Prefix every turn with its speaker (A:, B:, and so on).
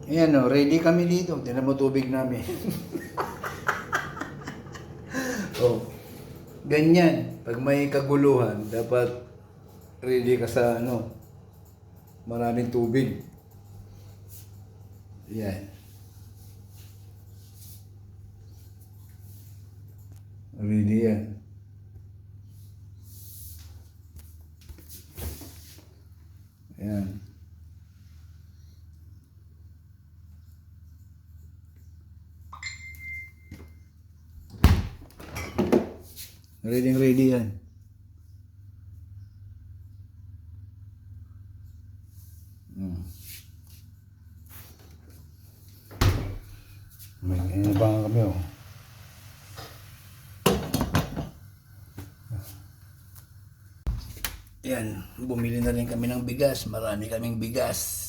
A: Ayan o, ready kami dito. Tingnan mo tubig namin. Oh, ganyan. Pag may kaguluhan, dapat ready ka sa ano, maraming tubig. Yan. Ready yan. Yan. Ready yan. May inabangan kami oh. Yan, bumili na rin kami ng bigas. Marami kaming bigas.